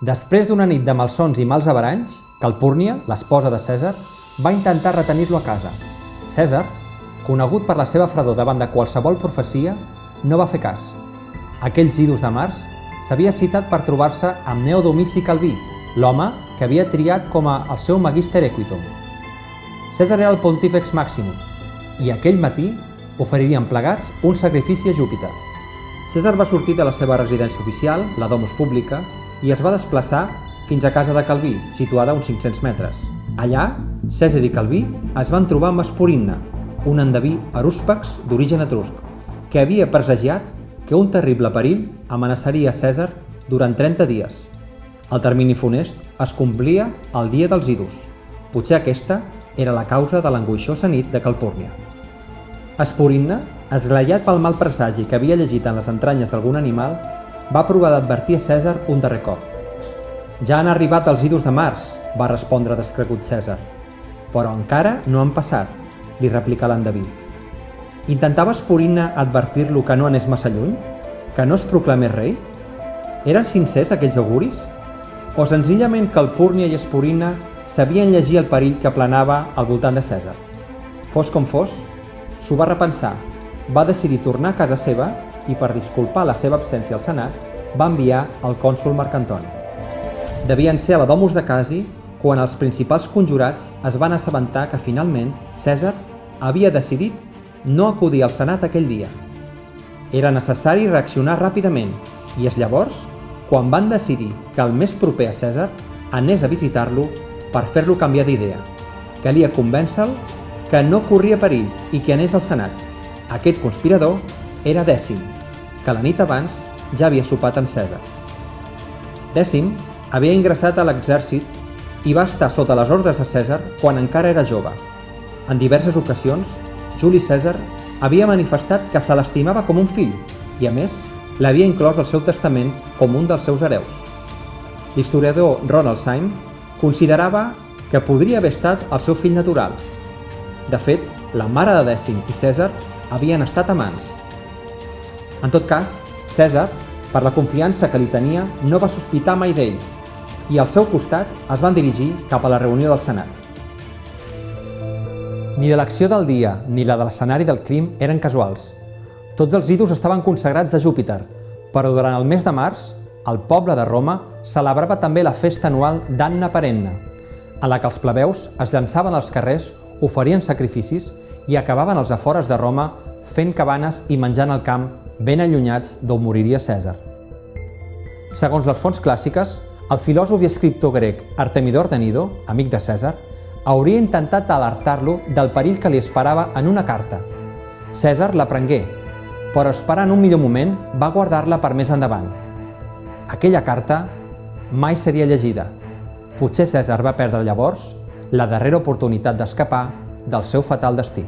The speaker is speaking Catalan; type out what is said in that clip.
Després d'una nit de malsons i mals averanys, Calpúrnia, l'esposa de Cèsar, va intentar retenir-lo a casa. Cèsar, conegut per la seva fredor davant de qualsevol profecia, no va fer cas. Aquells idus de març s'havia citat per trobar-se amb Gneo Domici Calví, l'home que havia triat com a el seu Magister Equitum. Cèsar era el Pontífex Maximum, i aquell matí oferirien plegats un sacrifici a Júpiter. Cèsar va sortir de la seva residència oficial, la Domus Publica, i es va desplaçar fins a casa de Calví, situada a uns 500 metres. Allà, Cèsar i Calví es van trobar amb Esporinna, un endeví arúspex d'origen etrusc, que havia presagiat que un terrible perill amenaçaria Cèsar durant 30 dies. El termini funest es complia el dia dels idus. Potser aquesta era la causa de l'angoixosa nit de Calpúrnia. Esporinna, esglaiat pel mal presagi que havia llegit en les entranyes d'algun animal, va provar d'advertir a Cèsar un darrer cop. «Ja han arribat els idus de març», va respondre descregut Cèsar. «Però encara no han passat», li replicà l'endeví. Intentava Esporinna advertir-lo que no anés massa lluny? Que no es proclamés rei? Eren sincers aquells auguris? O senzillament Calpúrnia i Esporinna sabien llegir el perill que planava al voltant de Cèsar? Fos com fos, s'ho va repensar, va decidir tornar a casa seva i, per disculpar la seva absència al Senat, va enviar el cònsol Marc Antoni. Devien ser a la Domus de Casi quan els principals conjurats es van assabentar que finalment Cèsar havia decidit no acudir al Senat aquell dia. Era necessari reaccionar ràpidament i és llavors quan van decidir que el més proper a Cèsar anés a visitar-lo per fer-lo canviar d'idea. Calia convèncer-lo que no corria perill i que anés al Senat. Aquest conspirador era Dècim, que la nit abans ja havia sopat amb Cèsar. Dècim havia ingressat a l'exèrcit i va estar sota les ordres de Cèsar quan encara era jove. En diverses ocasions, Juli Cèsar havia manifestat que se l'estimava com un fill i, a més, l'havia inclòs al seu testament com un dels seus hereus. L'historiador Ronald Syme considerava que podria haver estat el seu fill natural. De fet, la mare de Dècim i Cèsar havien estat amants. En tot cas, Cèsar, per la confiança que li tenia, no va sospitar mai d'ell i al seu costat es van dirigir cap a la reunió del Senat. Ni l'elecció del dia ni la de l'escenari del crim eren casuals. Tots els idus estaven consagrats a Júpiter, però durant el mes de març, el poble de Roma celebrava també la festa anual d'Anna Perenna, en la que els plebeus es llançaven als carrers, oferien sacrificis i acabaven als afores de Roma fent cabanes i menjant al camp ben allunyats d'on moriria Cèsar. Segons les fonts clàssiques, el filòsof i escriptor grec Artemidor de Nido, amic de Cèsar, hauria intentat alertar-lo del perill que li esperava en una carta. Cèsar la prengué, però esperant un millor moment va guardar-la per més endavant. Aquella carta mai seria llegida. Potser Cèsar va perdre llavors la darrera oportunitat d'escapar del seu fatal destí.